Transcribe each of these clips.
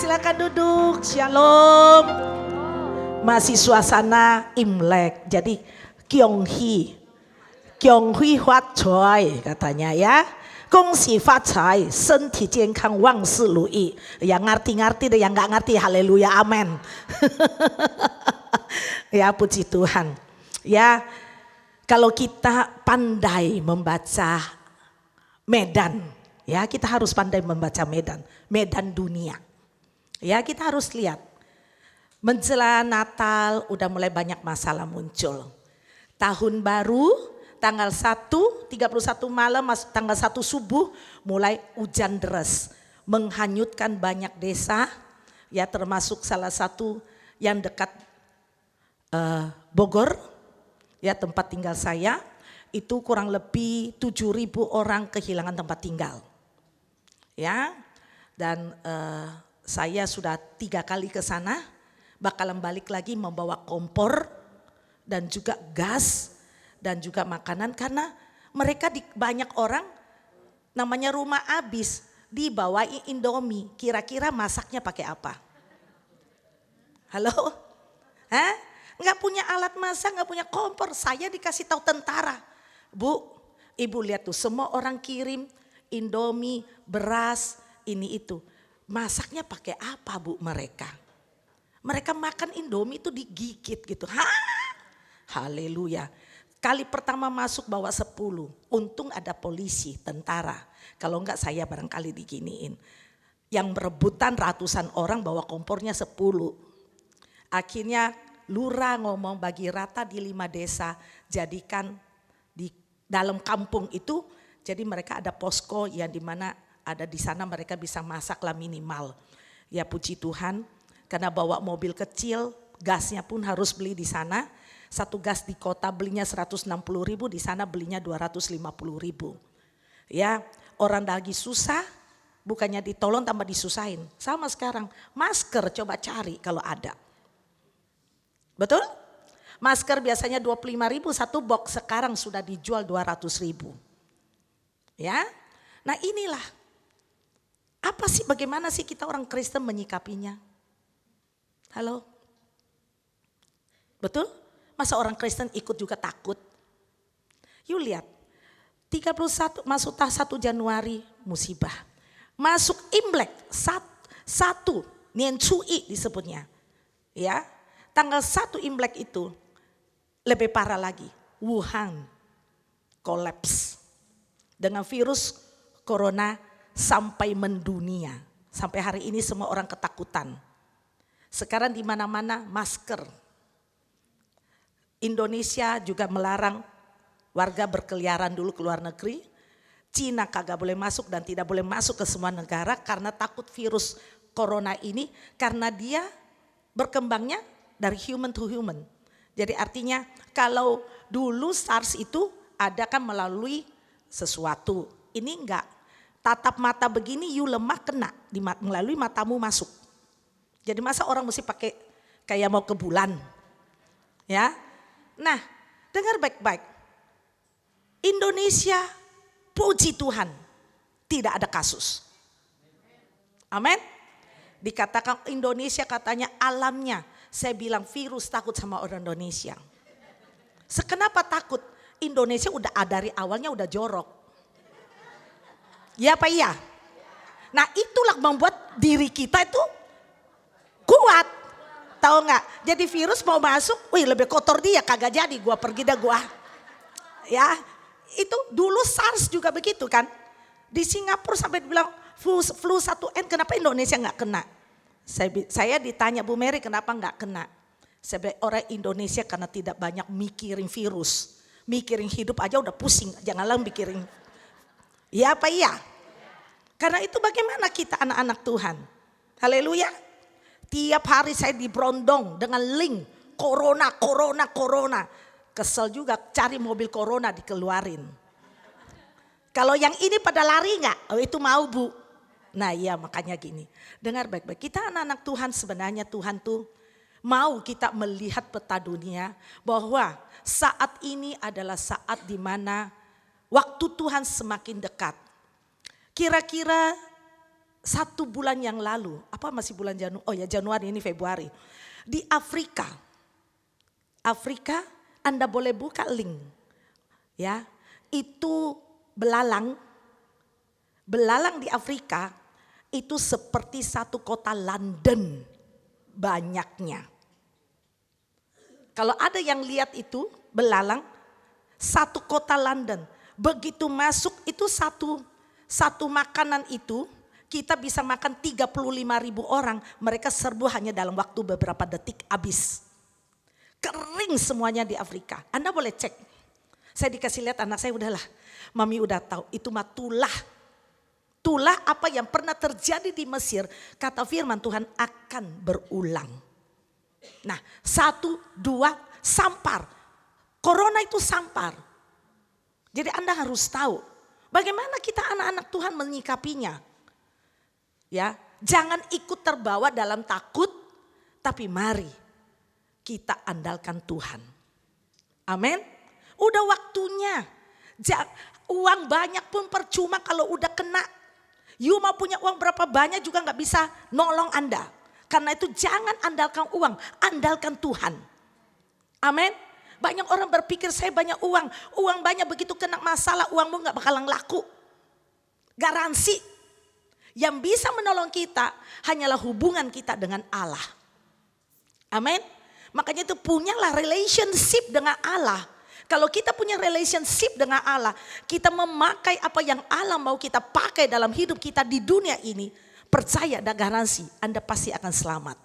silakan duduk. Shalom. Masih suasana Imlek. Jadi Kyonghi Huat Choi katanya ya. Gongxi Fat Cai, Senti Jiankang Wang Si Lu Yi. Yang ngerti-ngerti dan yang gak ngerti haleluya amin. Ya puji Tuhan. Ya kalau kita pandai membaca medan, ya kita harus pandai membaca medan dunia. Ya kita harus lihat, menjelang Natal udah mulai banyak masalah muncul. Tahun baru tanggal 1, 31 malam, tanggal 1 subuh mulai hujan deras. Menghanyutkan banyak desa, ya termasuk salah satu yang dekat Bogor, ya tempat tinggal saya. Itu kurang lebih 7.000 orang kehilangan tempat tinggal. Ya, dan saya sudah 3 kali ke sana, bakalan balik lagi membawa kompor dan juga gas dan juga makanan karena mereka banyak orang namanya rumah habis dibawa Indomie. Kira-kira masaknya pakai apa? Halo? Hah? Nggak punya alat masak, nggak punya kompor. Saya dikasih tahu tentara. Bu, ibu lihat tuh semua orang kirim Indomie, beras, ini itu. Masaknya pakai apa bu mereka? Mereka makan Indomie itu digigit gitu. Haleluya. Kali pertama masuk bawa 10. Untung ada polisi, tentara. Kalau enggak saya barangkali diginiin. Yang berebutan ratusan orang bawa kompornya 10. Akhirnya lurah ngomong bagi rata di 5 desa. Jadikan di dalam kampung itu, jadi mereka ada posko yang dimana ada di sana mereka bisa masaklah minimal. Ya puji Tuhan, karena bawa mobil kecil, gasnya pun harus beli di sana. Satu gas di kota belinya 160.000, di sana belinya 250.000. Ya, orang lagi susah, bukannya ditolong tambah disusahin. Sama sekarang, masker coba cari kalau ada. Betul? Masker biasanya 25.000 satu box, sekarang sudah dijual 200.000. Ya, nah inilah. Apa sih, bagaimana sih kita orang Kristen menyikapinya? Halo? Betul? Masa orang Kristen ikut juga takut? Yuk lihat, 31 masuk 1 Januari musibah. Masuk Imlek 1 Nian Cui disebutnya. Ya, tanggal 1 Imlek itu lebih parah lagi. Wuhan kolaps dengan virus corona sampai mendunia. Sampai hari ini semua orang ketakutan. Sekarang di mana-mana masker. Indonesia juga melarang warga berkeliaran dulu ke luar negeri. Cina kagak boleh masuk dan tidak boleh masuk ke semua negara karena takut virus corona ini, karena dia berkembangnya dari human to human. Jadi artinya kalau dulu SARS itu ada kan melalui sesuatu. Ini enggak, tatap mata begini you lemah kena, melalui matamu masuk. Jadi masa orang mesti pakai kayak mau ke bulan. Ya. Nah, dengar baik-baik. Indonesia puji Tuhan tidak ada kasus. Amin. Dikatakan Indonesia katanya alamnya. Saya bilang virus takut sama orang Indonesia. Kenapa takut? Indonesia udah dari awalnya udah jorok. Ya apa iya? Nah itulah membuat diri kita itu kuat. Tahu nggak? Jadi virus mau masuk, wih lebih kotor dia, kagak jadi gua pergi dah gua. Ya, itu dulu SARS juga begitu kan. Di Singapura sampai dibilang flu 1N, kenapa Indonesia nggak kena? Saya ditanya Bu Mary kenapa nggak kena? Saya bilang orang Indonesia karena tidak banyak mikirin virus. Mikirin hidup aja udah pusing, janganlah mikirin. Ya apa iya? Karena itu bagaimana kita anak-anak Tuhan? Haleluya. Tiap hari saya diberondong dengan link corona. Kesel juga cari mobil corona dikeluarin. Kalau yang ini pada lari nggak? Oh itu mau Bu. Nah iya makanya gini. Dengar baik-baik, kita anak-anak Tuhan sebenarnya Tuhan tuh mau kita melihat peta dunia bahwa saat ini adalah saat dimana waktu Tuhan semakin dekat. Kira-kira 1 bulan yang lalu, apa masih bulan Januari? Oh ya, Januari, ini Februari. Di Afrika, Anda boleh buka link. Ya, itu belalang di Afrika itu seperti satu kota London banyaknya. Kalau ada yang lihat itu belalang, satu kota London. Begitu masuk itu satu makanan itu kita bisa makan 35.000 orang. Mereka serbu hanya dalam waktu beberapa detik habis. Kering semuanya di Afrika. Anda boleh cek. Saya dikasih lihat anak saya, udahlah mami udah tahu itu mah tulah. Tulah apa yang pernah terjadi di Mesir, kata firman Tuhan akan berulang. Nah 1, 2, sampar. Corona itu sampar. Jadi Anda harus tahu bagaimana kita anak-anak Tuhan menyikapinya. Ya, jangan ikut terbawa dalam takut, tapi mari kita andalkan Tuhan. Amin. Udah waktunya. Uang banyak pun percuma kalau udah kena. You mau punya uang berapa banyak juga gak bisa nolong Anda. Karena itu jangan andalkan uang, andalkan Tuhan. Amin. Banyak orang berpikir saya banyak uang. Uang banyak begitu kena masalah uangmu gak bakalan laku. Garansi. Yang bisa menolong kita hanyalah hubungan kita dengan Allah. Amin. Makanya itu punyalah relationship dengan Allah. Kalau kita punya relationship dengan Allah, kita memakai apa yang Allah mau kita pakai dalam hidup kita di dunia ini. Percaya dan garansi Anda pasti akan selamat.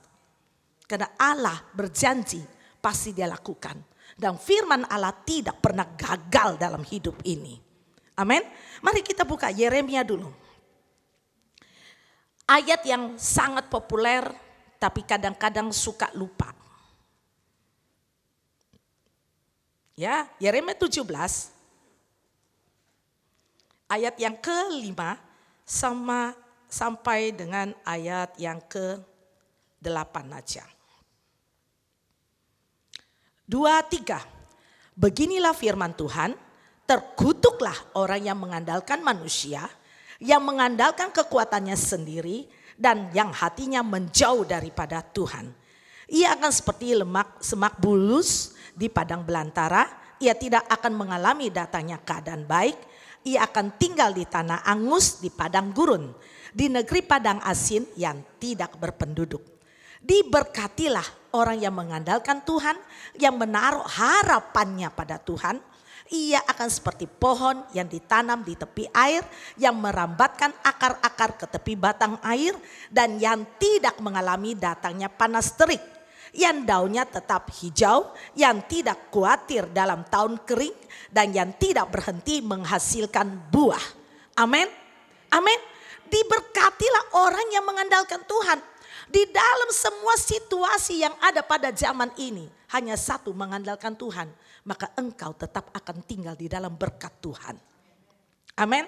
Karena Allah berjanji pasti dia lakukan. Dan firman Allah tidak pernah gagal dalam hidup ini. Amin. Mari kita buka Yeremia dulu. Ayat yang sangat populer tapi kadang-kadang suka lupa. Ya, Yeremia 17 ayat yang ke-5 sampai dengan ayat yang ke-8 aja. 2, 3. Beginilah firman Tuhan, terkutuklah orang yang mengandalkan manusia, yang mengandalkan kekuatannya sendiri dan yang hatinya menjauh daripada Tuhan. Ia akan seperti semak bulus di padang belantara. Ia tidak akan mengalami datangnya keadaan baik. Ia akan tinggal di tanah angus di padang gurun, di negeri padang asin yang tidak berpenduduk. Diberkatilah orang yang mengandalkan Tuhan, yang menaruh harapannya pada Tuhan. Ia akan seperti pohon yang ditanam di tepi air, yang merambatkan akar-akar ke tepi batang air, dan yang tidak mengalami datangnya panas terik, yang daunnya tetap hijau, yang tidak khawatir dalam tahun kering, dan yang tidak berhenti menghasilkan buah. Amin. Amin. Diberkatilah orang yang mengandalkan Tuhan. Di dalam semua situasi yang ada pada zaman ini, hanya satu, mengandalkan Tuhan. Maka engkau tetap akan tinggal di dalam berkat Tuhan. Amin.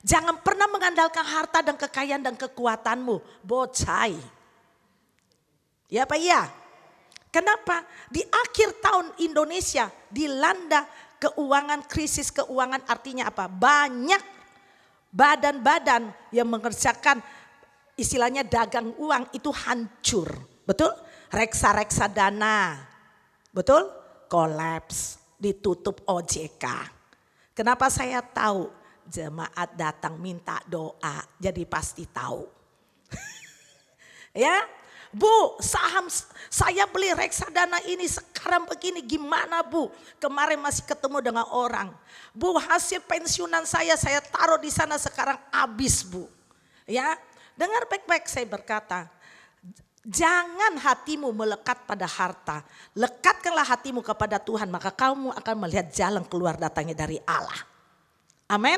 Jangan pernah mengandalkan harta dan kekayaan dan kekuatanmu. Bocai. Ya Pak, iya. Kenapa? Di akhir tahun Indonesia dilanda keuangan, krisis keuangan, artinya apa? Banyak badan-badan yang mengerjakan istilahnya dagang uang itu hancur. Betul? Reksadana. Betul? Kolaps, ditutup OJK. Kenapa saya tahu? Jemaat datang minta doa, jadi pasti tahu. Ya, Bu, saham saya beli reksadana ini sekarang begini, gimana Bu? Kemarin masih ketemu dengan orang. Bu, hasil pensiunan saya taruh di sana sekarang habis Bu. Ya, dengar baik-baik saya berkata. Jangan hatimu melekat pada harta. Lekatkanlah hatimu kepada Tuhan. Maka kamu akan melihat jalan keluar datangnya dari Allah. Amin.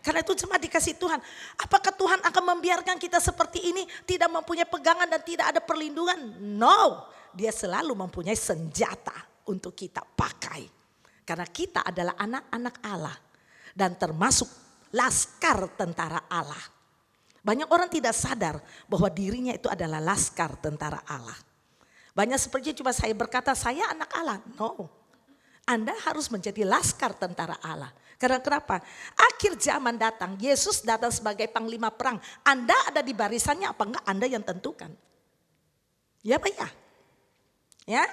Karena itu cuma dikasih Tuhan. Apakah Tuhan akan membiarkan kita seperti ini? Tidak mempunyai pegangan dan tidak ada perlindungan? No. Dia selalu mempunyai senjata untuk kita pakai. Karena kita adalah anak-anak Allah. Dan termasuk laskar tentara Allah. Banyak orang tidak sadar bahwa dirinya itu adalah laskar tentara Allah. Banyak seperti cuma saya berkata saya anak Allah. No. Anda harus menjadi laskar tentara Allah. Karena kenapa? Akhir zaman datang, Yesus datang sebagai panglima perang. Anda ada di barisannya apa enggak? Anda yang tentukan. Ya Pak ya? Ya?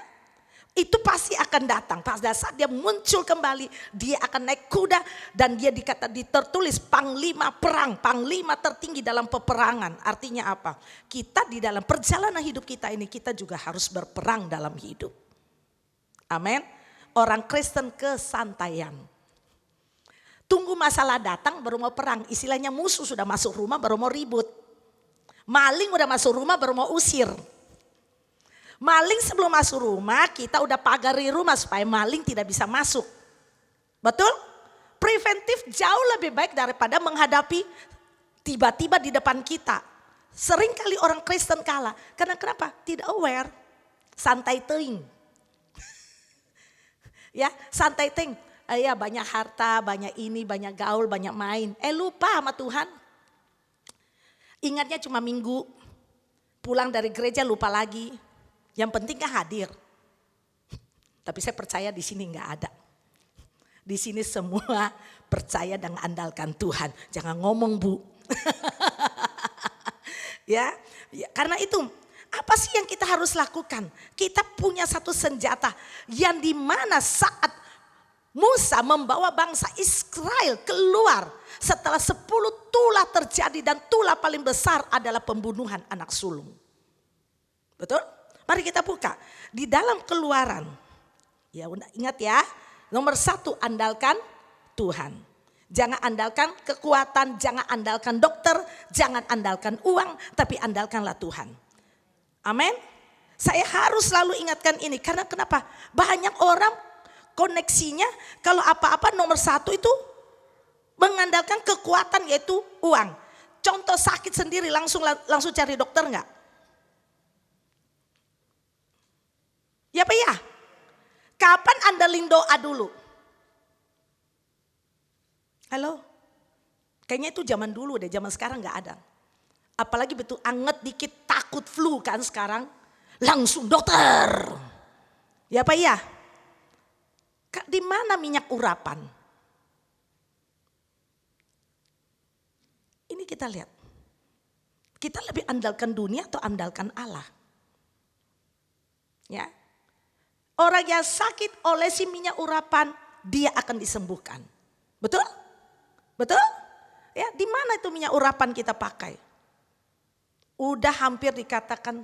Itu pasti akan datang. Pada saat dia muncul kembali, dia akan naik kuda dan dia ditertulis panglima perang, panglima tertinggi dalam peperangan. Artinya apa? Kita di dalam perjalanan hidup kita ini, kita juga harus berperang dalam hidup. Amin. Orang Kristen kesantaian. Tunggu masalah datang baru mau perang. Istilahnya musuh sudah masuk rumah baru mau ribut. Maling udah masuk rumah baru mau usir. Maling sebelum masuk rumah kita udah pagari rumah supaya maling tidak bisa masuk. Betul? Preventif jauh lebih baik daripada menghadapi tiba-tiba di depan kita. Seringkali orang Kristen kalah. Karena kenapa? Tidak aware. Santai teing. Ya, santai teing. Ya banyak harta, banyak ini, banyak gaul, banyak main. Lupa sama Tuhan. Ingatnya cuma minggu. Pulang dari gereja lupa lagi. Yang penting kan hadir. Tapi saya percaya di sini nggak ada. Di sini semua percaya dan andalkan Tuhan. Jangan ngomong Bu. ya, karena itu apa sih yang kita harus lakukan? Kita punya satu senjata yang dimana saat Musa membawa bangsa Israel keluar setelah 10 tulah terjadi dan tulah paling besar adalah pembunuhan anak sulung. Betul? Mari kita buka di dalam Keluaran. Ya ingat ya, nomor 1 andalkan Tuhan. Jangan andalkan kekuatan, jangan andalkan dokter, jangan andalkan uang, tapi andalkanlah Tuhan. Amin. Saya harus selalu ingatkan ini karena kenapa? Banyak orang koneksinya kalau apa-apa nomor 1 itu mengandalkan kekuatan yaitu uang. Contoh sakit sendiri langsung cari dokter enggak? Ya Pak ya? Kapan andalin doa dulu? Halo? Kayaknya itu zaman dulu deh, zaman sekarang enggak ada. Apalagi betul anget dikit takut flu kan sekarang. Langsung dokter. Ya Pak ya? Di mana minyak urapan? Ini kita lihat. Kita lebih andalkan dunia atau andalkan Allah? Ya. Orang yang sakit olesi minyak urapan, dia akan disembuhkan. Betul? Betul? Ya, di mana itu minyak urapan kita pakai? Udah hampir dikatakan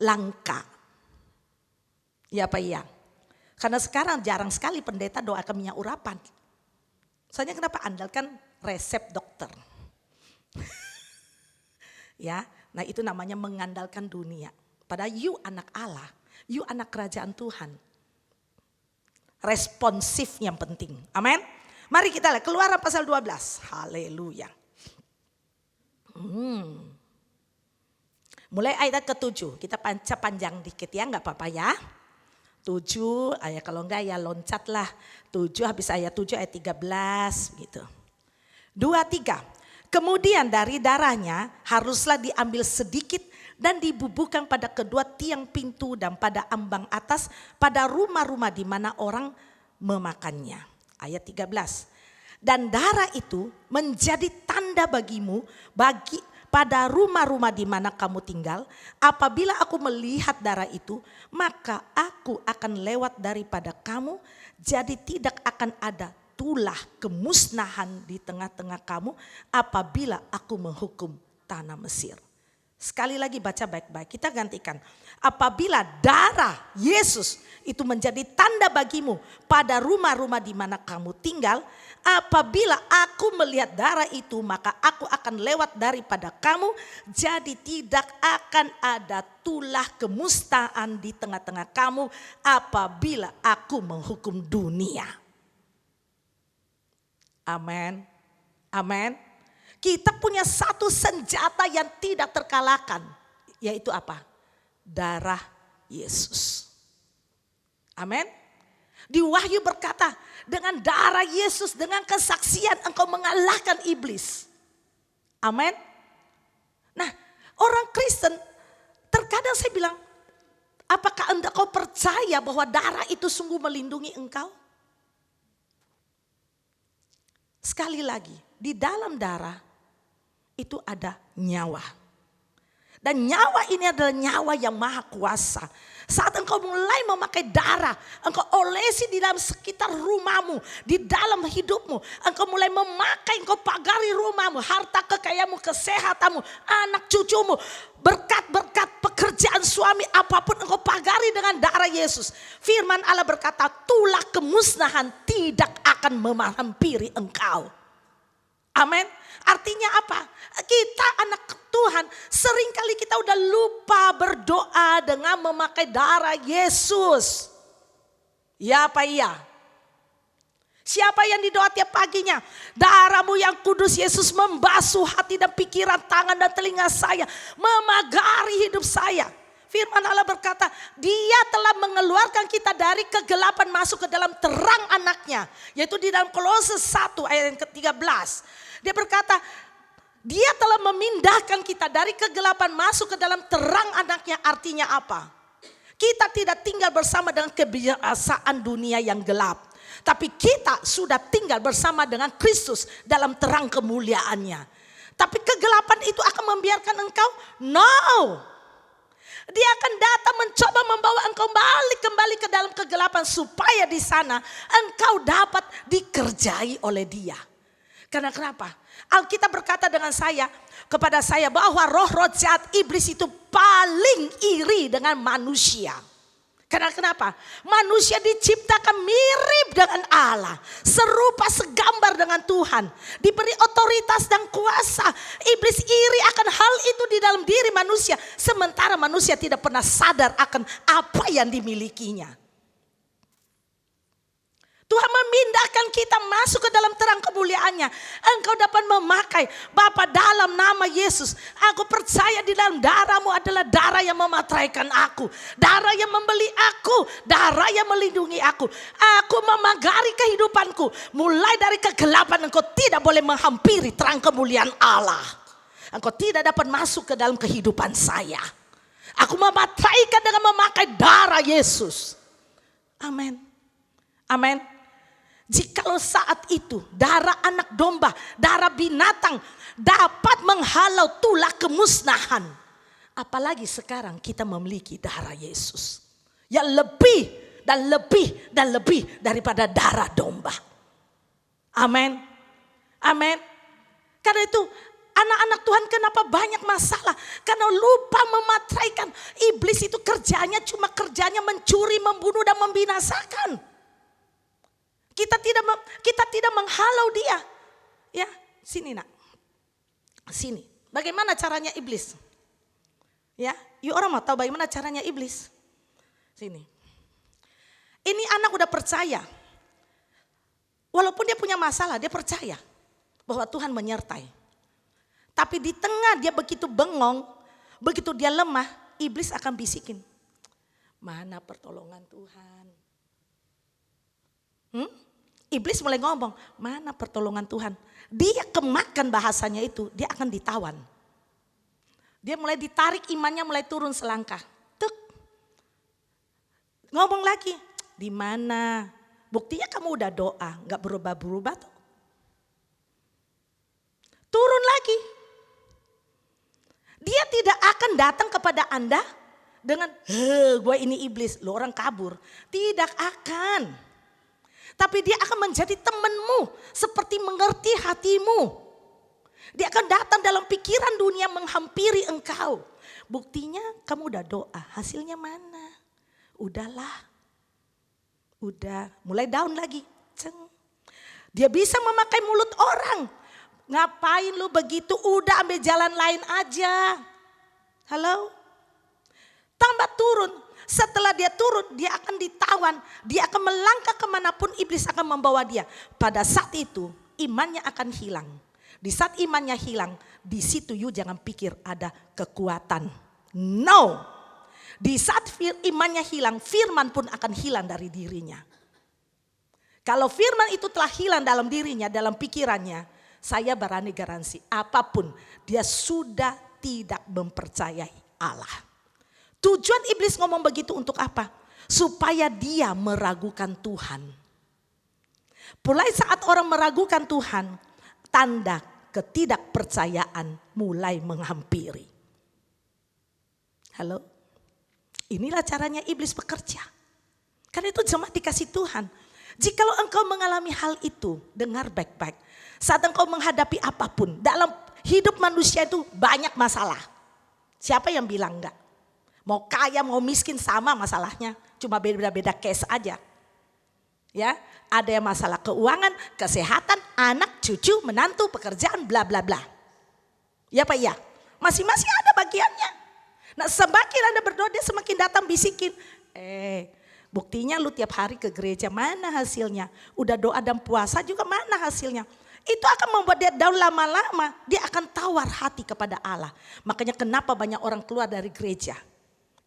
langka. Ya Pak ya? Karena sekarang jarang sekali pendeta doakan minyak urapan. Soalnya kenapa? Andalkan resep dokter. Ya, nah itu namanya mengandalkan dunia. Padahal you anak Allah, you anak kerajaan Tuhan. Responsif yang penting. Amin. Mari kita lihat Keluaran pasal 12. Haleluya. Mulai ayat ke-7. Kita panjang dikit ya, enggak apa-apa ya. 7, ayat kalau enggak ya loncatlah. 7 habis ayat 7 ayat 13 gitu. 2, 3. Kemudian dari darahnya haruslah diambil sedikit dan dibubuhkan pada kedua tiang pintu dan pada ambang atas pada rumah-rumah di mana orang memakannya. Ayat 13. Dan darah itu menjadi tanda bagimu pada rumah-rumah di mana kamu tinggal. Apabila aku melihat darah itu, maka aku akan lewat daripada kamu. Jadi tidak akan ada tulah kemusnahan di tengah-tengah kamu apabila aku menghukum tanah Mesir. Sekali lagi baca baik-baik, kita gantikan. Apabila darah Yesus itu menjadi tanda bagimu pada rumah-rumah di mana kamu tinggal. Apabila aku melihat darah itu maka aku akan lewat daripada kamu. Jadi tidak akan ada tulah kemusnahan di tengah-tengah kamu apabila aku menghukum dunia. Amin. Amin. Kita punya satu senjata yang tidak terkalahkan. Yaitu apa? Darah Yesus. Amin. Di Wahyu berkata, dengan darah Yesus, dengan kesaksian engkau mengalahkan iblis. Amin. Nah, orang Kristen terkadang saya bilang, apakah engkau percaya bahwa darah itu sungguh melindungi engkau? Sekali lagi, di dalam darah itu ada nyawa. Dan nyawa ini adalah nyawa yang maha kuasa. Saat engkau mulai memakai darah, engkau olesi di dalam sekitar rumahmu, di dalam hidupmu. Engkau mulai memakai, engkau pagari rumahmu, harta kekayaanmu, kesehatanmu, anak cucumu. Berkat-berkat pekerjaan suami apapun engkau pagari dengan darah Yesus. Firman Allah berkata, tulah kemusnahan tidak akan menghampiri engkau. Amin. Artinya apa? Kita anak Tuhan seringkali kita udah lupa berdoa dengan memakai darah Yesus. Ya apa iya? Siapa yang didoa tiap paginya? Darahmu yang kudus Yesus membasuh hati dan pikiran, tangan dan telinga saya. Memagari hidup saya. Firman Allah berkata, dia telah mengeluarkan kita dari kegelapan masuk ke dalam terang anaknya. Yaitu di dalam Kolose 1 ayat yang ke-13. Dia berkata, dia telah memindahkan kita dari kegelapan masuk ke dalam terang anaknya. Artinya apa? Kita tidak tinggal bersama dengan kebiasaan dunia yang gelap. Tapi kita sudah tinggal bersama dengan Kristus dalam terang kemuliaannya. Tapi kegelapan itu akan membiarkan engkau? No. Dia akan datang mencoba membawa engkau kembali ke dalam kegelapan. Supaya di sana engkau dapat dikerjai oleh dia. Karena kenapa? Alkitab berkata kepada saya bahwa roh-roh jahat iblis itu paling iri dengan manusia. Karena kenapa? Manusia diciptakan mirip dengan Allah. Serupa segambar dengan Tuhan. Diberi otoritas dan kuasa. Iblis iri akan hal itu di dalam diri manusia. Sementara manusia tidak pernah sadar akan apa yang dimilikinya. Tuhan memindahkan kita masuk ke dalam terang kemuliaannya. Engkau dapat memakai, Bapa, dalam nama Yesus. Aku percaya di dalam darahmu adalah darah yang memateraikan aku. Darah yang membeli aku. Darah yang melindungi aku. Aku memagari kehidupanku. Mulai dari kegelapan engkau tidak boleh menghampiri terang kemuliaan Allah. Engkau tidak dapat masuk ke dalam kehidupan saya. Aku memateraikan dengan memakai darah Yesus. Amin. Amin. Jikalau saat itu darah anak domba, darah binatang dapat menghalau tulah kemusnahan. Apalagi sekarang kita memiliki darah Yesus. Yang lebih dan lebih dan lebih daripada darah domba. Amin. Amin. Karena itu anak-anak Tuhan kenapa banyak masalah? Karena lupa memateraikan. Iblis itu kerjanya mencuri, membunuh dan membinasakan. Kita tidak menghalau dia. Ya, sini nak. Sini. Bagaimana caranya iblis? Ya, orang mau tahu bagaimana caranya iblis? Sini. Ini anak udah percaya. Walaupun dia punya masalah, dia percaya bahwa Tuhan menyertai. Tapi di tengah dia begitu bengong, begitu dia lemah, iblis akan bisikin. Mana pertolongan Tuhan? Iblis mulai ngomong, mana pertolongan Tuhan? Dia kemakan bahasanya itu, dia akan ditawan. Dia mulai ditarik imannya, mulai turun selangkah. Tuk. Ngomong lagi, di mana? Buktinya kamu udah doa, gak berubah-berubah tuh. Turun lagi. Dia tidak akan datang kepada Anda dengan, gue ini iblis, lo orang kabur. Tidak akan. Tapi dia akan menjadi temanmu seperti mengerti hatimu. Dia akan datang dalam pikiran dunia menghampiri engkau. Buktinya kamu udah doa, hasilnya mana? Udahlah. Udah, mulai down lagi. Ceng. Dia bisa memakai mulut orang. Ngapain lu begitu? Udah ambil jalan lain aja. Halo? Tambah turun. Setelah dia turun, dia akan ditawan. Dia akan melangkah kemanapun iblis akan membawa dia. Pada saat itu, imannya akan hilang. Di saat imannya hilang, di situ you jangan pikir ada kekuatan. No. Di saat imannya hilang, firman pun akan hilang dari dirinya. Kalau firman itu telah hilang dalam dirinya, dalam pikirannya, saya berani garansi apapun, dia sudah tidak mempercayai Allah. Tujuan iblis ngomong begitu untuk apa? Supaya dia meragukan Tuhan. Mulai saat orang meragukan Tuhan, tanda ketidakpercayaan mulai menghampiri. Halo? Inilah caranya iblis bekerja. Karena itu jemaat dikasih Tuhan. Jikalau engkau mengalami hal itu, dengar baik-baik. Saat engkau menghadapi apapun, dalam hidup manusia itu banyak masalah. Siapa yang bilang enggak? Mau kaya, mau miskin sama masalahnya. Cuma beda-beda case aja. Ya, ada yang masalah keuangan, kesehatan, anak, cucu, menantu, pekerjaan, bla bla bla. Ya Pak ya, masing-masing ada bagiannya. Nah semakin Anda berdoa dia semakin datang bisikin. Buktinya lu tiap hari ke gereja, mana hasilnya? Udah doa dan puasa juga mana hasilnya? Itu akan membuat dia down lama-lama. Dia akan tawar hati kepada Allah. Makanya kenapa banyak orang keluar dari gereja?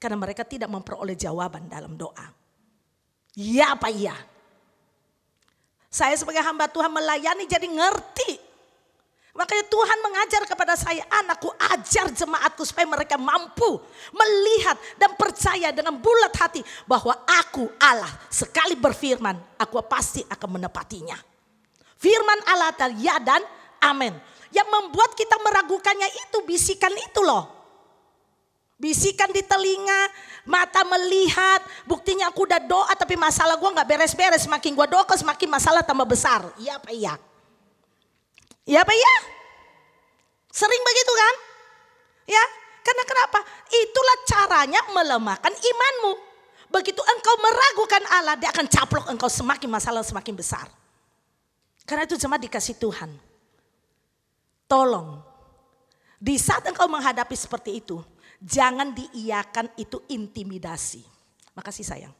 Karena mereka tidak memperoleh jawaban dalam doa. Ya Pak ya. Saya sebagai hamba Tuhan melayani jadi ngerti. Makanya Tuhan mengajar kepada saya, anakku ajar jemaatku supaya mereka mampu melihat dan percaya dengan bulat hati bahwa aku Allah sekali berfirman, aku pasti akan menepatinya. Firman Allah adalah ya dan amin. Yang membuat kita meragukannya itu bisikan itu loh. Bisikan di telinga, mata melihat, buktinya aku udah doa tapi masalah gue gak beres-beres. Semakin gue doa semakin masalah tambah besar. Iya Pak iya. Iya Pak iya. Sering begitu kan? Ya, karena kenapa? Itulah caranya melemahkan imanmu. Begitu engkau meragukan Allah, dia akan caplok engkau semakin masalah semakin besar. Karena itu jemaat dikasih Tuhan. Tolong, di saat engkau menghadapi seperti itu, jangan diiyakan itu intimidasi. Makasih sayang.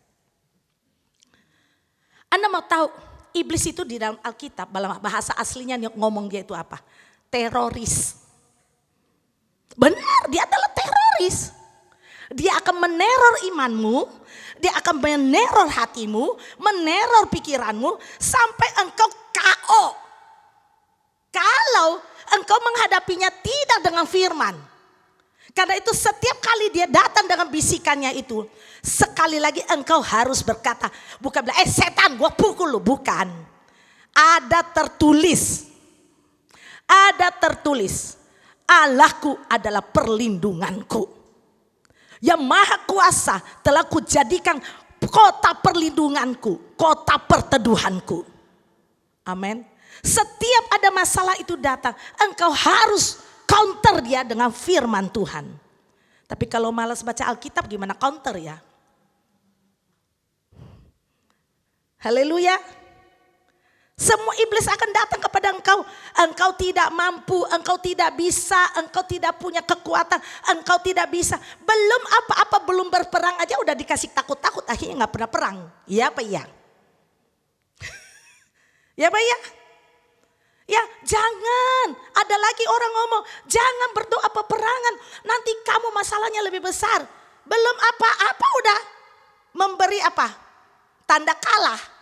Anda mau tahu iblis itu di dalam Alkitab, bahasa aslinya ngomong dia itu apa? Teroris. Benar, dia adalah teroris. Dia akan meneror imanmu, dia akan meneror hatimu, meneror pikiranmu sampai engkau KO. Kalau engkau menghadapinya tidak dengan firman. Karena itu setiap kali dia datang dengan bisikannya itu, sekali lagi engkau harus berkata, bukan bilang, setan gue pukul lu, bukan. Ada tertulis, Allahku adalah perlindunganku. Yang maha kuasa telah kujadikan kota perlindunganku, kota perteduhanku. Amin. Setiap ada masalah itu datang, engkau harus counter dia dengan firman Tuhan. Tapi kalau malas baca Alkitab gimana counter ya? Haleluya. Semua iblis akan datang kepada engkau. Engkau tidak mampu, engkau tidak bisa, engkau tidak punya kekuatan, engkau tidak bisa. Belum apa-apa, belum berperang aja udah dikasih takut-takut, akhirnya gak pernah perang. Iya apa iya? Ya Pak ya? Ya jangan, ada lagi orang ngomong, jangan berdoa peperangan, nanti kamu masalahnya lebih besar. Belum apa-apa udah memberi apa? Tanda kalah.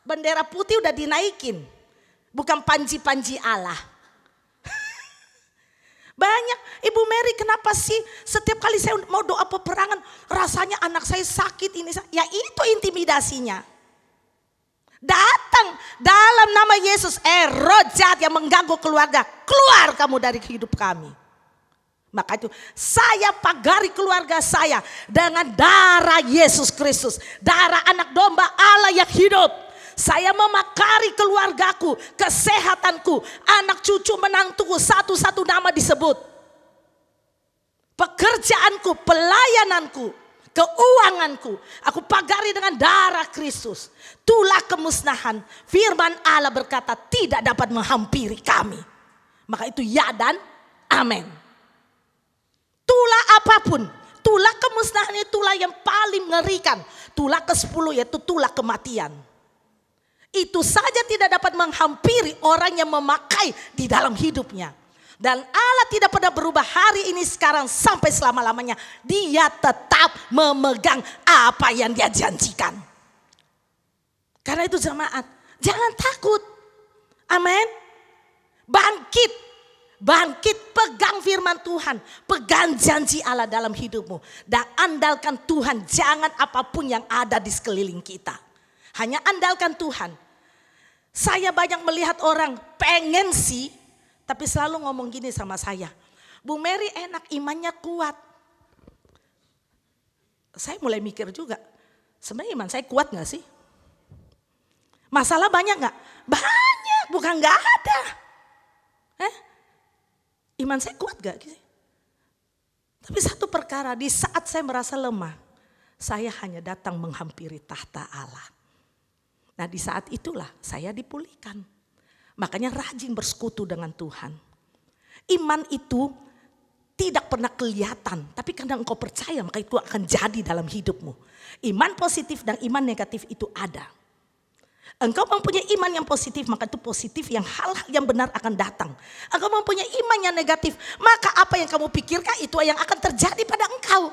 Bendera putih udah dinaikin. Bukan panji-panji Allah. Banyak, Ibu Mary kenapa sih setiap kali saya mau doa peperangan rasanya anak saya sakit ini. Ya itu intimidasinya. Datang dalam nama Yesus, roh jahat yang mengganggu keluarga, keluar kamu dari hidup kami. Maka itu saya pagari keluarga saya dengan darah Yesus Kristus, darah anak domba Allah yang hidup. Saya memakari keluargaku, kesehatanku, anak cucu menantuku, satu-satu nama disebut. Pekerjaanku, pelayananku, keuanganku, aku pagari dengan darah Kristus. Tulah kemusnahan, firman Allah berkata tidak dapat menghampiri kami. Maka itu ya dan amin. Tulah apapun, tulah kemusnahan itu tulah yang paling mengerikan. Tulah ke-10 yaitu tulah kematian. Itu saja tidak dapat menghampiri orang yang memakai di dalam hidupnya. Dan Allah tidak pernah berubah hari ini sekarang sampai selama-lamanya. Dia tetap memegang apa yang dia janjikan. Karena itu jemaat, jangan takut. Amin. Bangkit, pegang firman Tuhan. Pegang janji Allah dalam hidupmu. Dan andalkan Tuhan, jangan apapun yang ada di sekeliling kita. Hanya andalkan Tuhan. Saya banyak melihat orang pengen sih, tapi selalu ngomong gini sama saya, Bu Mary enak, imannya kuat. Saya mulai mikir juga, sebenarnya iman saya kuat gak sih? Masalah banyak gak? Banyak, bukan gak ada. Iman saya kuat gak? Tapi satu perkara, di saat saya merasa lemah, saya hanya datang menghampiri tahta Allah. Nah di saat itulah saya dipulihkan. Makanya rajin bersekutu dengan Tuhan. Iman itu tidak pernah kelihatan, tapi karena engkau percaya maka itu akan jadi dalam hidupmu. Iman positif dan iman negatif itu ada. Engkau mempunyai iman yang positif, maka itu positif yang hal-hal yang benar akan datang. Engkau mempunyai iman yang negatif, maka apa yang kamu pikirkan itu yang akan terjadi pada engkau.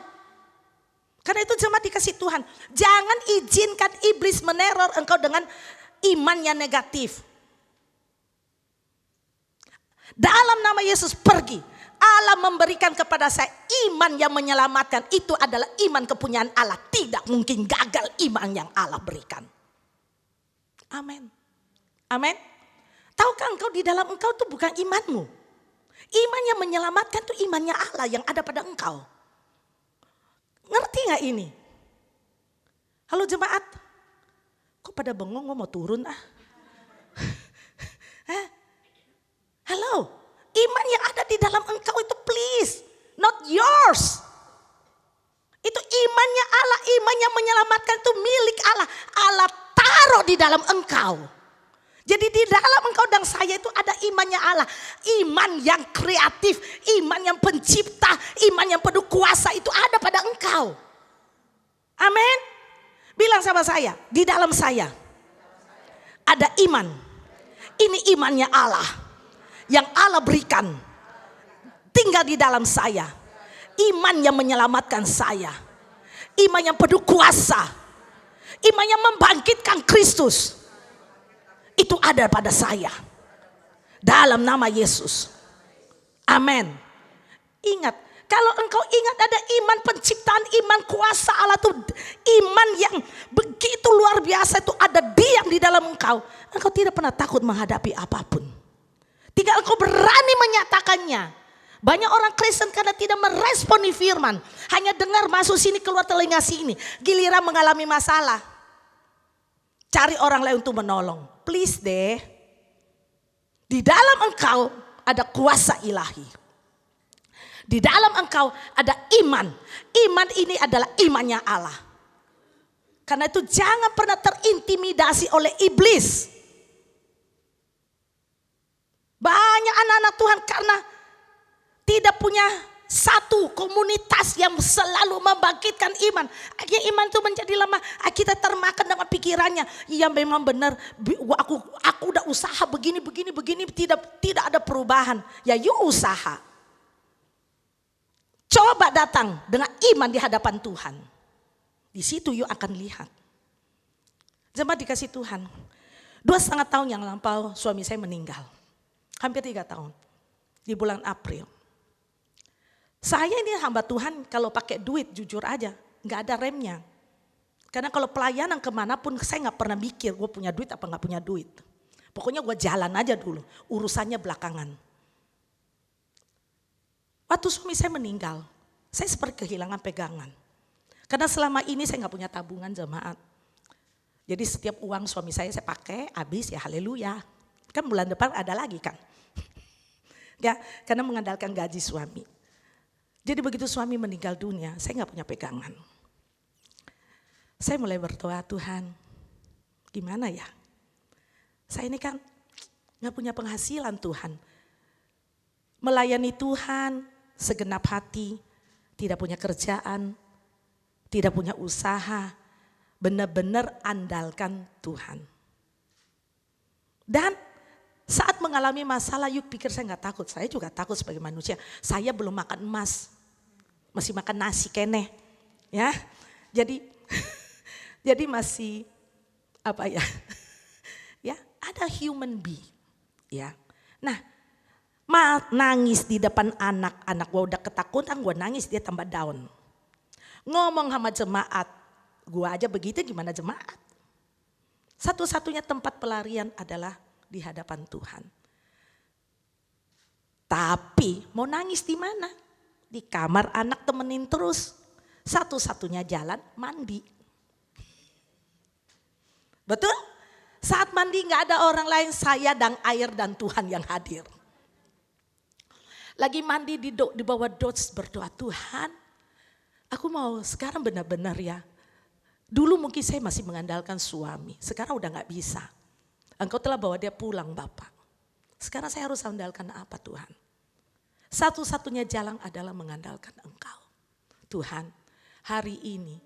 Karena itu jemaat dikasih Tuhan, jangan izinkan iblis meneror engkau dengan iman yang negatif. Dalam nama Yesus pergi. Allah memberikan kepada saya iman yang menyelamatkan. Itu adalah iman kepunyaan Allah. Tidak mungkin gagal iman yang Allah berikan. Amin. Amin. Tahukah engkau di dalam engkau itu bukan imanmu. Iman yang menyelamatkan itu imannya Allah yang ada pada engkau. Ngerti gak ini? Halo jemaat. Kok pada bengong mau turun Halo. Iman yang ada di dalam engkau itu please. Not yours. Itu imannya Allah. Iman yang menyelamatkan itu milik Allah. Allah taruh di dalam engkau. Jadi di dalam engkau dan saya itu ada imannya Allah. Iman yang kreatif, iman yang pencipta, iman yang penuh kuasa itu ada pada engkau. Amin. Bilang sama saya, di dalam saya ada iman. Ini imannya Allah. Yang Allah berikan. Tinggal di dalam saya. Iman yang menyelamatkan saya. Iman yang penuh kuasa. Iman yang membangkitkan Kristus. Itu ada pada saya. Dalam nama Yesus. Amin. Ingat. Kalau engkau ingat ada iman penciptaan, iman kuasa Allah itu. Iman yang begitu luar biasa itu ada diam di dalam engkau. Engkau tidak pernah takut menghadapi apapun. Tinggal engkau berani menyatakannya. Banyak orang Kristen karena tidak meresponi firman. Hanya dengar masuk sini keluar telinga sini. Giliran mengalami masalah. Cari orang lain untuk menolong. Please deh. Di dalam engkau ada kuasa ilahi. Di dalam engkau ada iman. Iman ini adalah imannya Allah. Karena itu jangan pernah terintimidasi oleh iblis. Banyak anak-anak Tuhan karena tidak punya satu komunitas yang selalu membangkitkan iman. Akhirnya iman itu menjadi lemah. Kita termakan dengan pikirannya. Ya memang benar. Aku udah usaha begini tidak ada perubahan. Ya you usaha. Coba datang dengan iman di hadapan Tuhan. Di situ you akan lihat. Jemaat dikasih Tuhan. 2,5 tahun yang lampau suami saya meninggal. Hampir 3 tahun. Di bulan April. Saya ini hamba Tuhan kalau pakai duit jujur aja. Gak ada remnya. Karena kalau pelayanan kemanapun saya gak pernah mikir gue punya duit apa gak punya duit. Pokoknya gue jalan aja dulu. Urusannya belakangan. Waktu suami saya meninggal. Saya seperti kehilangan pegangan. Karena selama ini saya gak punya tabungan jemaat. Jadi setiap uang suami saya pakai habis ya haleluya. Kan bulan depan ada lagi kan. Ya, karena mengandalkan gaji suami. Jadi begitu suami meninggal dunia, saya gak punya pegangan. Saya mulai berdoa, Tuhan gimana ya? Saya ini kan gak punya penghasilan Tuhan. Melayani Tuhan segenap hati, tidak punya kerjaan, tidak punya usaha, benar-benar andalkan Tuhan. Dan saat mengalami masalah, yuk pikir saya gak takut. Saya juga takut sebagai manusia. Saya belum makan emas. Masih makan nasi kene. Ya. Jadi masih apa ya. Ya, ada human being. Ya. Nah, nangis di depan anak gue udah ketakutan, gue nangis dia tambah down. Ngomong sama jemaat, gue aja begitu gimana jemaat. Satu-satunya tempat pelarian adalah di hadapan Tuhan. Tapi mau nangis di mana? Di kamar anak temenin terus. Satu-satunya jalan mandi. Betul? Saat mandi gak ada orang lain, saya dan air dan Tuhan yang hadir. Lagi mandi di bawah dots berdoa, Tuhan aku mau sekarang benar-benar ya. Dulu mungkin saya masih mengandalkan suami, sekarang udah gak bisa. Engkau telah bawa dia pulang Bapak. Sekarang saya harus andalkan apa Tuhan? Satu-satunya jalan adalah mengandalkan Engkau. Tuhan, hari ini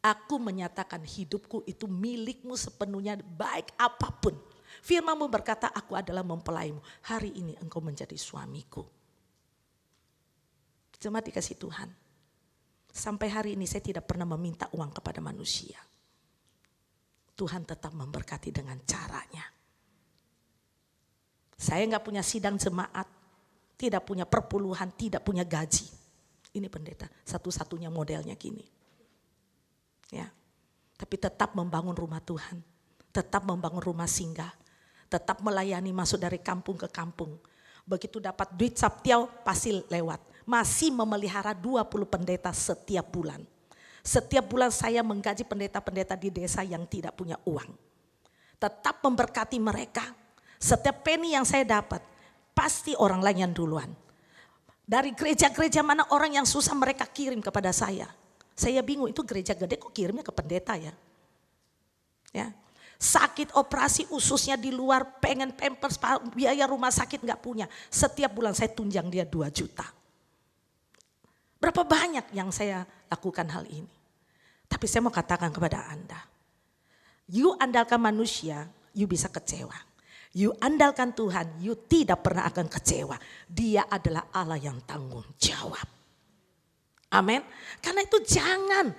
aku menyatakan hidupku itu milik-Mu sepenuhnya, baik apapun. Firman-Mu berkata, aku adalah mempelai-Mu. Hari ini Engkau menjadi suamiku. Jemaat dikasih Tuhan. Sampai hari ini saya tidak pernah meminta uang kepada manusia. Tuhan tetap memberkati dengan caranya. Saya gak punya sidang jemaat, tidak punya perpuluhan, tidak punya gaji. Ini pendeta, satu-satunya modelnya gini. Ya, tapi tetap membangun rumah Tuhan, tetap membangun rumah singgah, tetap melayani masuk dari kampung ke kampung. Begitu dapat duit Sabtiau pasti lewat. Masih memelihara 20 pendeta setiap bulan. Setiap bulan saya menggaji pendeta-pendeta di desa yang tidak punya uang. Tetap memberkati mereka. Setiap penny yang saya dapat, pasti orang lain yang duluan. Dari gereja-gereja mana orang yang susah mereka kirim kepada saya. Saya bingung, itu gereja gede kok kirimnya ke pendeta ya. Ya. Sakit operasi ususnya di luar, pengen pampers, biaya rumah sakit gak punya. Setiap bulan saya tunjang dia 2 juta. Berapa banyak yang saya lakukan hal ini. Tapi saya mau katakan kepada Anda. You andalkan manusia, you bisa kecewa. You andalkan Tuhan, you tidak pernah akan kecewa. Dia adalah Allah yang tanggung jawab. Amin. Karena itu jangan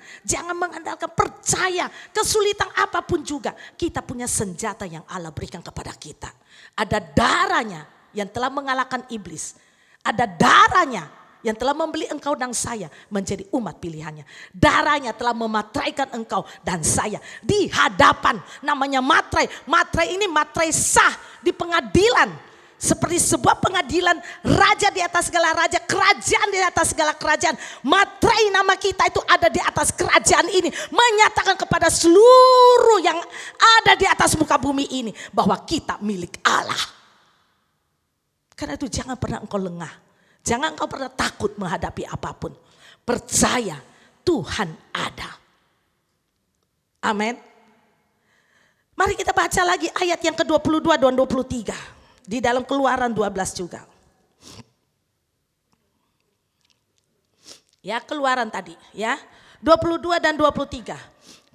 mengandalkan, percaya kesulitan apapun juga. Kita punya senjata yang Allah berikan kepada kita. Ada darahnya yang telah mengalahkan iblis. Ada darahnya yang telah membeli engkau dan saya menjadi umat pilihannya. Darahnya telah mematraikan engkau dan saya di hadapan, namanya matrai. Matrai ini matrai sah di pengadilan. Seperti sebuah pengadilan, raja di atas segala raja, kerajaan di atas segala kerajaan. Matrai nama kita itu ada di atas kerajaan ini. Menyatakan kepada seluruh yang ada di atas muka bumi ini bahwa kita milik Allah. Karena itu jangan pernah engkau lengah. Jangan engkau pernah takut menghadapi apapun. Percaya Tuhan ada. Amin. Mari kita baca lagi ayat yang ke-22 dan 23. Di dalam Keluaran 12 juga. Ya, Keluaran tadi ya. 22 dan 23.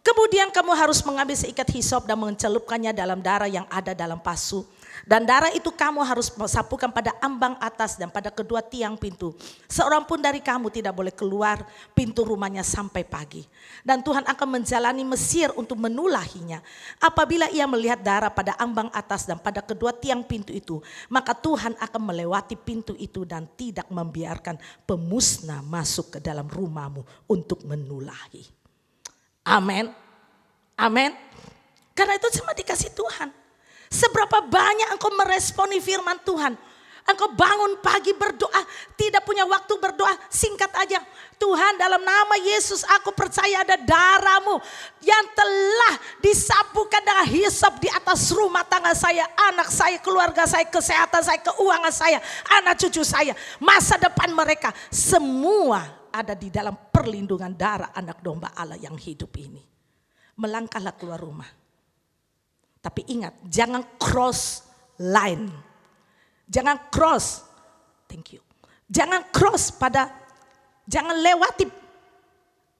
Kemudian kamu harus mengambil seikat hisop dan mencelupkannya dalam darah yang ada dalam pasu. Dan darah itu kamu harus sapukan pada ambang atas dan pada kedua tiang pintu. Seorang pun dari kamu tidak boleh keluar pintu rumahnya sampai pagi. Dan Tuhan akan menjalani Mesir untuk menulahinya. Apabila ia melihat darah pada ambang atas dan pada kedua tiang pintu itu, maka Tuhan akan melewati pintu itu dan tidak membiarkan pemusnah masuk ke dalam rumahmu untuk menulahi. Amin. Amin. Karena itu cuma dikasih Tuhan. Seberapa banyak engkau meresponi firman Tuhan. Engkau bangun pagi berdoa, tidak punya waktu berdoa, singkat aja. Tuhan, dalam nama Yesus aku percaya ada darah-Mu yang telah disapukan dengan hisap di atas rumah tangga saya, anak saya, keluarga saya, kesehatan saya, keuangan saya, anak cucu saya, masa depan mereka. Semua ada di dalam perlindungan darah anak domba Allah yang hidup ini. Melangkahlah keluar rumah. Tapi ingat, jangan cross line. Jangan cross. Thank you. Jangan cross jangan lewati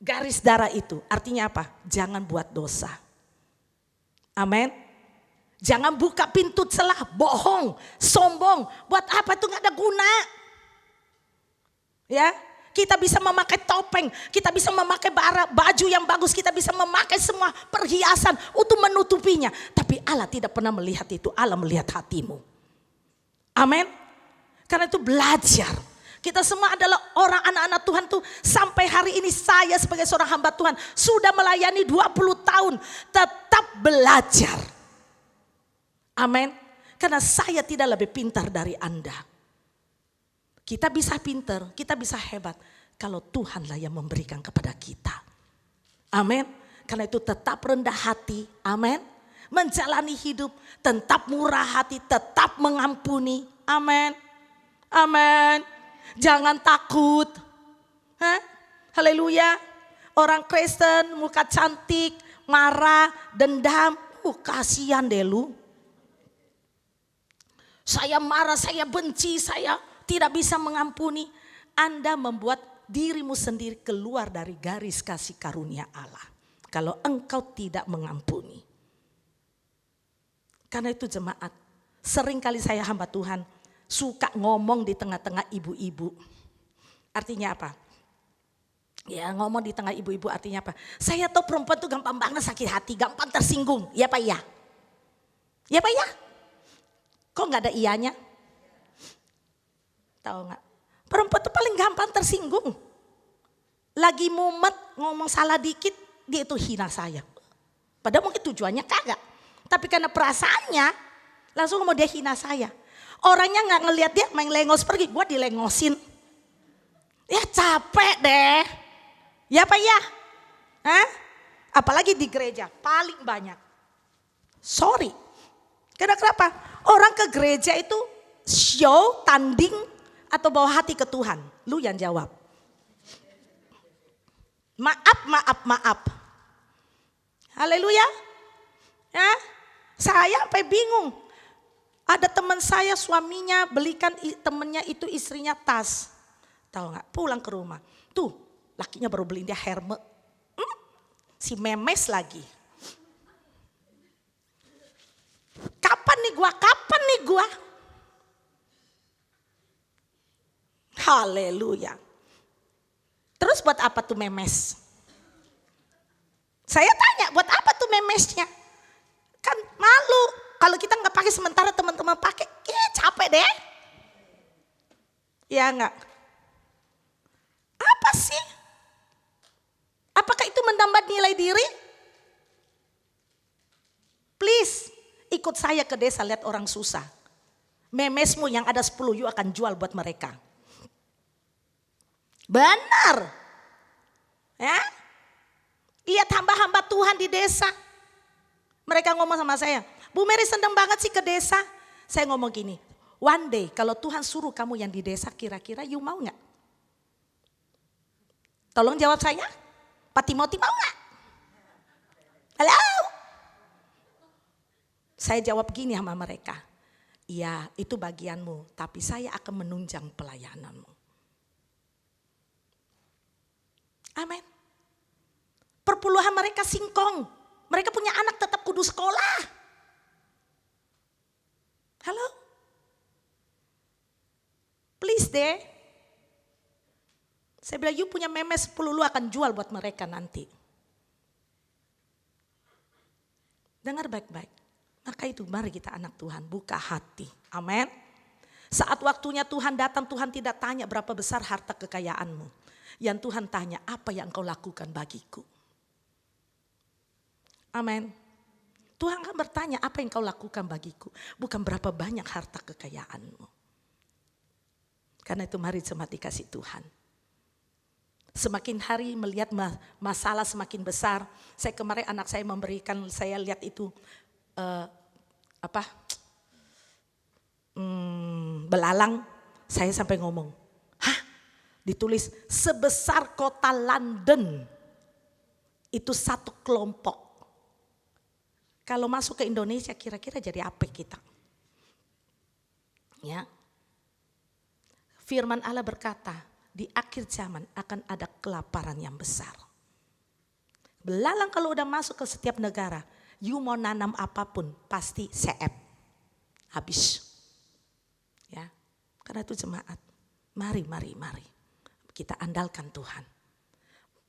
garis darah itu. Artinya apa? Jangan buat dosa. Amin. Jangan buka pintu celah, bohong, sombong. Buat apa itu gak ada guna. Ya. Kita bisa memakai topeng, kita bisa memakai baju yang bagus, kita bisa memakai semua perhiasan untuk menutupinya. Tapi Allah tidak pernah melihat itu, Allah melihat hatimu. Amin. Karena itu belajar. Kita semua adalah orang anak-anak Tuhan tuh. Sampai hari ini saya sebagai seorang hamba Tuhan sudah melayani 20 tahun. Tetap belajar. Amin. Karena saya tidak lebih pintar dari Anda. Kita bisa pintar, kita bisa hebat. Kalau Tuhanlah yang memberikan kepada kita. Amin. Karena itu tetap rendah hati. Amin. Menjalani hidup. Tetap murah hati. Tetap mengampuni. Amin. Amin. Jangan takut. Haleluya. Orang Kristen muka cantik, marah, dendam. Kasihan deh lu. Saya marah, saya benci, saya tidak bisa mengampuni. Anda membuat dirimu sendiri keluar dari garis kasih karunia Allah. Kalau engkau tidak mengampuni. Karena itu jemaat, seringkali saya hamba Tuhan suka ngomong di tengah-tengah ibu-ibu. Artinya apa? Ya ngomong di tengah ibu-ibu artinya apa? Saya tahu perempuan tuh gampang banget sakit hati, gampang tersinggung. Ya Pak ya? Ya Pak ya? Kok gak ada iyanya? Tahu gak? Perempuan tuh paling gampang tersinggung. Lagi mumet ngomong salah dikit, dia itu hina saya. Padahal mungkin tujuannya kagak. Tapi karena perasaannya langsung mau dia hina saya. Orangnya gak ngelihat dia main lengos pergi, gue dilengosin. Ya capek deh. Ya Pak ya? Apalagi di gereja paling banyak. Sorry. Kenapa? Orang ke gereja itu show, tanding, atau bawa hati ke Tuhan. Lu yang jawab. Maaf. Haleluya. Ya, saya sampai bingung. Ada teman saya suaminya belikan temennya itu istrinya tas. Tahu nggak? Pulang ke rumah. Tuh lakinya baru beliin dia Hermes. Si memes lagi. Kapan nih gua? Haleluya. Terus buat apa tuh memes? Saya tanya buat apa tuh memesnya? Kan malu. Kalau kita nggak pakai sementara teman-teman pakai, capek deh. Ya nggak? Apa sih? Apakah itu menambah nilai diri? Please, ikut saya ke desa lihat orang susah. Memesmu yang ada 10 you akan jual buat mereka. Benar. Ya? Lihat hamba-hamba Tuhan di desa. Mereka ngomong sama saya, Bu Mary senang banget sih ke desa. Saya ngomong gini, one day kalau Tuhan suruh kamu yang di desa kira-kira you mau gak? Tolong jawab saya, Pak Timothy mau gak? Halo? Saya jawab gini sama mereka, iya itu bagianmu tapi saya akan menunjang pelayananmu. Amin. Perpuluhan mereka singkong. Mereka punya anak tetap kudu sekolah. Halo? Please deh. Saya bilang you punya memes 10 lu akan jual buat mereka nanti. Dengar baik-baik. Maka itu mari kita anak Tuhan buka hati. Amin. Saat waktunya Tuhan datang, Tuhan tidak tanya berapa besar harta kekayaanmu. Yang Tuhan tanya apa yang kau lakukan bagiku. Amin. Tuhan akan bertanya apa yang kau lakukan bagiku. Bukan berapa banyak harta kekayaanmu. Karena itu mari jemaat dikasih Tuhan. Semakin hari melihat masalah semakin besar. Saya kemarin anak saya memberikan, saya lihat itu belalang. Saya sampai ngomong, ditulis sebesar kota London. Itu satu kelompok. Kalau masuk ke Indonesia kira-kira jadi apa kita? Ya. Firman Allah berkata, di akhir zaman akan ada kelaparan yang besar. Belalang kalau udah masuk ke setiap negara, you mau nanam apapun pasti seep. Habis. Ya. Karena itu jemaat, mari kita andalkan Tuhan.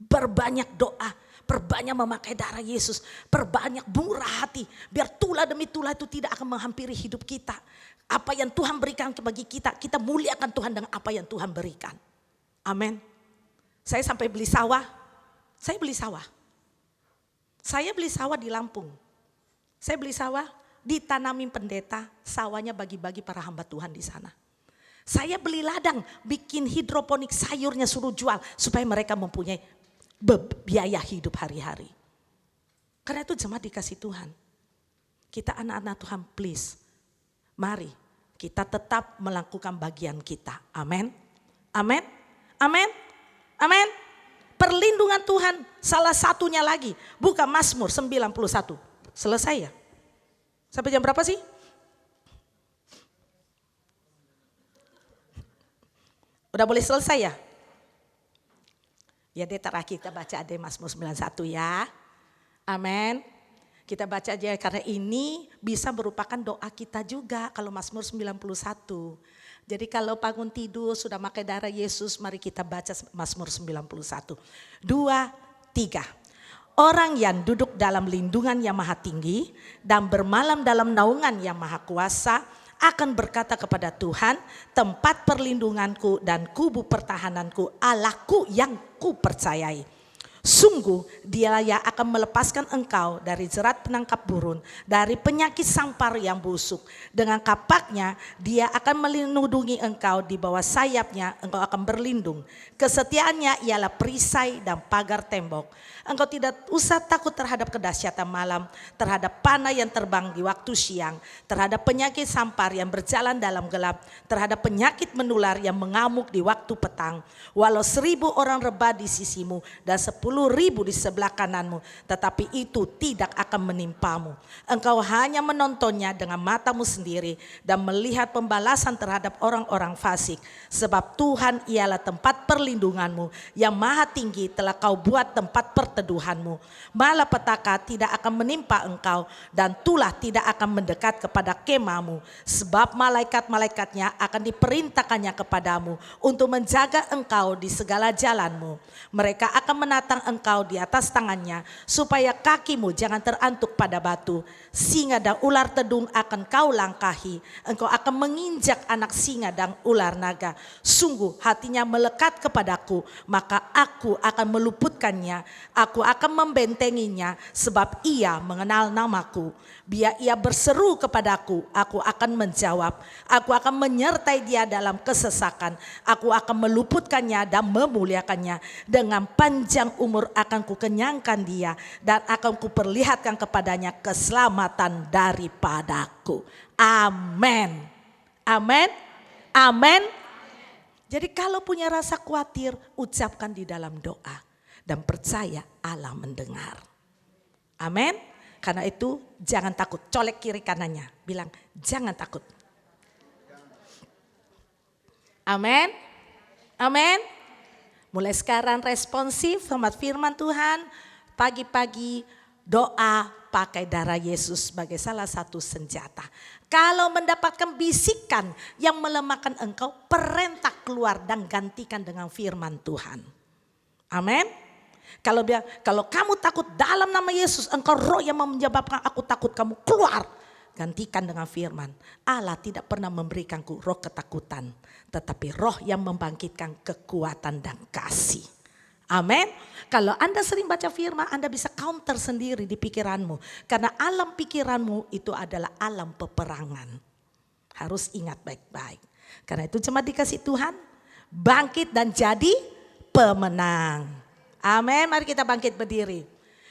Berbanyak doa, perbanyak memakai darah Yesus, perbanyak murah hati. Biar tulah demi tulah itu tidak akan menghampiri hidup kita. Apa yang Tuhan berikan bagi kita, kita muliakan Tuhan dengan apa yang Tuhan berikan. Amin. Saya sampai beli sawah. Saya beli sawah. Saya beli sawah di Lampung. Saya beli sawah, ditanamin pendeta, sawahnya bagi-bagi para hamba Tuhan di sana. Saya beli ladang, bikin hidroponik, sayurnya suruh jual supaya mereka mempunyai biaya hidup hari-hari. Karena itu jemaat dikasih Tuhan. Kita anak-anak Tuhan, please. Mari kita tetap melakukan bagian kita. Amin. Amin. Amin. Amin. Perlindungan Tuhan salah satunya lagi. Buka Mazmur 91. Selesai ya? Sampai jam berapa sih? Udah boleh selesai ya? Ya deh, terakhir kita baca deh Mazmur 91 ya. Amin. Kita baca aja karena ini bisa merupakan doa kita juga kalau Mazmur 91. Jadi kalau bangun tidur sudah pakai darah Yesus, mari kita baca Mazmur 91. 2, 3. Orang yang duduk dalam lindungan yang maha tinggi dan bermalam dalam naungan yang maha kuasa akan berkata kepada Tuhan, tempat perlindunganku dan kubu pertahananku, Allahku yang kupercayai. Sungguh dialah yang akan melepaskan engkau dari jerat penangkap burung, dari penyakit sampar yang busuk. Dengan kapaknya dia akan melindungi engkau, di bawah sayapnya engkau akan berlindung. Kesetiaannya ialah perisai dan pagar tembok. Engkau tidak usah takut terhadap kedahsyatan malam, terhadap panah yang terbang di waktu siang, terhadap penyakit sampar yang berjalan dalam gelap, terhadap penyakit menular yang mengamuk di waktu petang. Walau 1000 orang rebah di sisimu dan 10.000 di sebelah kananmu, tetapi itu tidak akan menimpamu. Engkau hanya menontonnya dengan matamu sendiri dan melihat pembalasan terhadap orang-orang fasik. Sebab Tuhan ialah tempat perlindunganmu, yang maha tinggi telah kau buat tempat perteduhanmu. Malapetaka tidak akan menimpa engkau dan tulah tidak akan mendekat kepada kemahmu. Sebab malaikat-malaikatnya akan diperintahkannya kepadamu untuk menjaga engkau di segala jalanmu. Mereka akan menatang engkau di atas tangannya supaya kakimu jangan terantuk pada batu. Singa dan ular tedung akan kau langkahi. Engkau akan menginjak anak singa dan ular naga. Sungguh hatinya melekat kepadaku, maka aku akan meluputkannya. Aku akan membentenginya sebab ia mengenal namaku. Biar ia berseru kepadaku, aku akan menjawab. Aku akan menyertai dia dalam kesesakan. Aku akan meluputkannya dan memuliakannya. Dengan panjang umur akan kukenyangkan dia dan akan kuperlihatkan kepadanya keselamatan daripadaku. Amin. Amin. Amin. Jadi kalau punya rasa khawatir, ucapkan di dalam doa dan percaya Allah mendengar. Amin. Karena itu jangan takut, colek kiri kanannya, bilang jangan takut. Amin. Amin. Mulai sekarang responsif sama firman Tuhan. Pagi-pagi doa pakai darah Yesus sebagai salah satu senjata. Kalau mendapatkan bisikan yang melemahkan engkau, perintah keluar dan gantikan dengan firman Tuhan. Amin. Kalau kamu takut dalam nama Yesus, engkau roh yang menyebabkan aku takut, kamu keluar. Gantikan dengan firman. Allah tidak pernah memberikanku roh ketakutan, tetapi roh yang membangkitkan kekuatan dan kasih. Amin. Kalau Anda sering baca firman, Anda bisa counter sendiri di pikiranmu. Karena alam pikiranmu itu adalah alam peperangan. Harus ingat baik-baik. Karena itu jemaat dikasih Tuhan, bangkit dan jadi pemenang. Amin. Mari kita bangkit berdiri.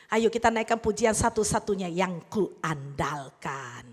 Ayo kita naikkan pujian satu-satunya yang kuandalkan.